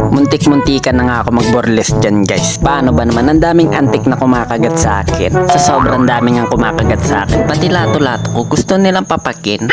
Muntik-muntikan na nga ako mag-boreless dyan guys. Paano ba naman? Ang daming antik na kumakagat sa akin. Sa sobrang daming ang kumakagat sa akin. Pati lato-lato ko gusto nilang papakin.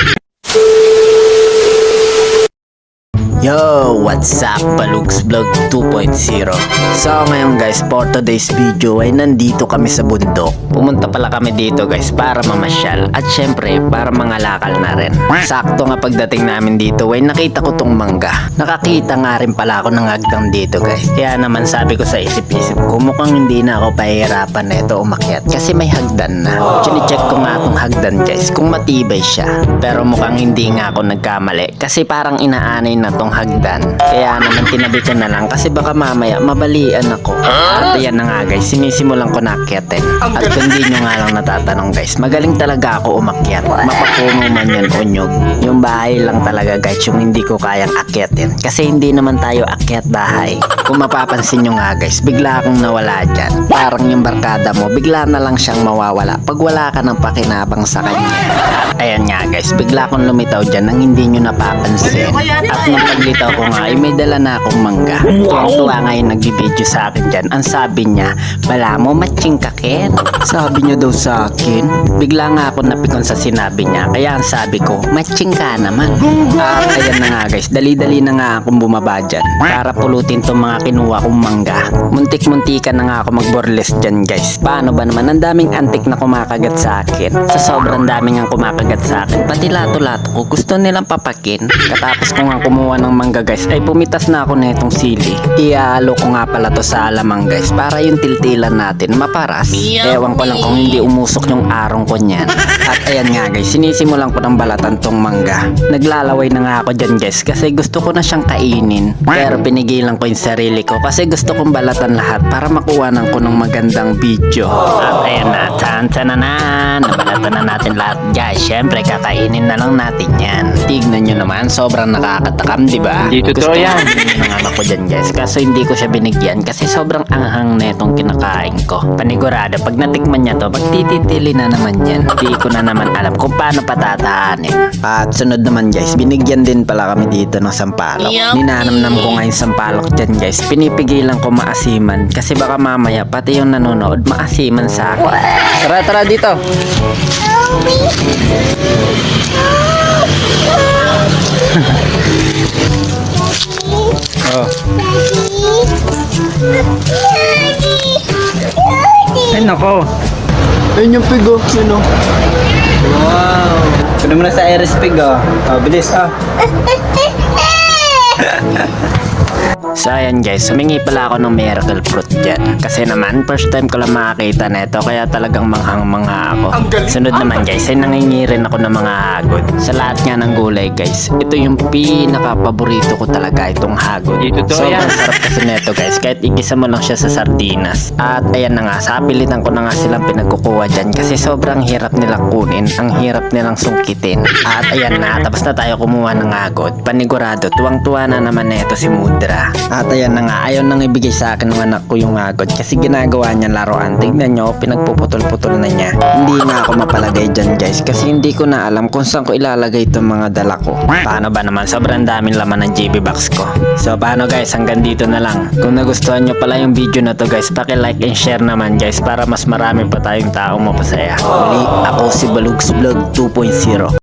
Yo, what's up? Balugs Vlog 2.0. So ngayon guys, for today's video ay nandito kami sa bundok. Pumunta pala kami dito guys para mamasyal at syempre para mangalakal na rin. Sakto nga pagdating namin dito ay nakita ko tong mangga. Nakakita nga rin pala ako ng hagdang dito guys. Kaya naman sabi ko sa isip-isip ko, mukhang hindi na ako pahihirapan na ito umakyat kasi may hagdan na. Chine-check ko nga tong hagdan guys kung matibay siya. Pero mukhang hindi nga ako nagkamali kasi parang inaanay na tong hagdan. Kaya naman tinabi ko na lang kasi baka mamaya mabalian ako. At ayan na nga guys, sinisimulan ko na akyatin. At kung di nyo nga lang natatanong guys, magaling talaga ako umakyat. Mapapuno man yan o nyog. Yung bahay lang talaga guys yung hindi ko kayang akyatin. Kasi hindi naman tayo akyat bahay. Kung mapapansin nyo nga guys, bigla akong nawala dyan. Parang yung barkada mo, bigla na lang siyang mawawala pag wala ka ng pakinabang sa kanya. At ayan nga guys, bigla akong lumitaw dyan nang hindi nyo napapansin. At nung paglitaw ko nga ay may dala na akong mangga. Tuwang-tuwa nga yung nagbibideo sa akin dyan. Ang sabi niya, bala mo matching kaket. Sabi niya daw sa akin. Bigla nga ako napikon sa sinabi niya. Kaya ang sabi ko, matching ka naman. At ayan na nga guys, dali-dali na nga akong bumaba dyan para pulutin tong mga kinuha kong mangga. Muntik-muntikan na nga ako mag-boreless dyan guys. Paano ba naman? Ang daming antik na kumakagat sa akin. Sa sobrang daming ang kumakagat sa akin. Pati lato-lato ko gusto nilang papakin. Katapos ko nga kumuha ng mangga guys ay pumitas na ako na itong sili. Ialo ko nga pala to sa alamang guys para yung tiltilan natin maparas. Ewan ko lang kung hindi umusok yung arong ko niyan. At ayan nga guys, sinisimulan ko ng balatan tong mangga. Naglalaway na nga ako dyan guys kasi gusto ko na siyang kainin. Pero pinigilan ko yung sarili ko kasi gusto kong balatan lahat para makuha ko ng magandang video. At ayan na, tan-tananan, nabalatan na natin lahat guys. Syempre kakainin na lang natin yan. Tignan nyo naman, sobrang nakakatakam diba? Hindi totoo yan. Ng anak ko dyan guys, kaso hindi ko siya binigyan kasi sobrang anghang na itong kinakain ko. Panigurado, pag natikman niya to, magtititili na naman yan. Hindi ko na naman alam kung paano patatahanin. At sunod naman guys, binigyan din pala kami dito ng sampalok. Ninanamnam ko nga yung sampalok dyan guys. Pinipigilan ko maasiman kasi baka mamaya pati yung nanonood maasiman sa akin. Tara dito. Oh. Ay nako. Ayun yung pig oh. Yun oh. Wow. Pwede mo na sa Iris pig oh. Bilis ah. So ayan guys, humingi pala ako ng miracle fruit dyan. Kasi naman, first time ko lang makakita na ito. Kaya talagang manghang-mangha ako. Sunod naman guys, ay nangingi rin ako ng mga hagod. Sa lahat nga ng gulay guys, ito yung pinaka-paborito ko talaga, itong hagod. Sobrang sarap kasi neto guys, kahit igisa mo lang siya sa sardinas. At ayan na nga, sa pilitan ko na nga silang pinagkukuha dyan. Kasi sobrang hirap nilang kunin, ang hirap nilang sungkitin. At ayan na, tapos na tayo kumuha ng hagod. Panigurado, tuwang-tuwa na naman neto si Mudra. At ayan na nga, ayaw nang ibigay sa akin ng anak ko yung hagod kasi ginagawa niya laruan. Tignan nyo, pinagpuputol-putol na niya. Hindi nga ako mapalagay dyan guys kasi hindi ko na alam kung saan ko ilalagay itong mga dala ko. Paano ba naman, sobrang daming laman ng GB box ko. So paano guys, hanggang dito na lang. Kung nagustuhan nyo pala yung video na to guys, paki-like and share naman guys para mas marami pa tayong taong mapasaya. Muli, ako si Balugs Vlog 2.0.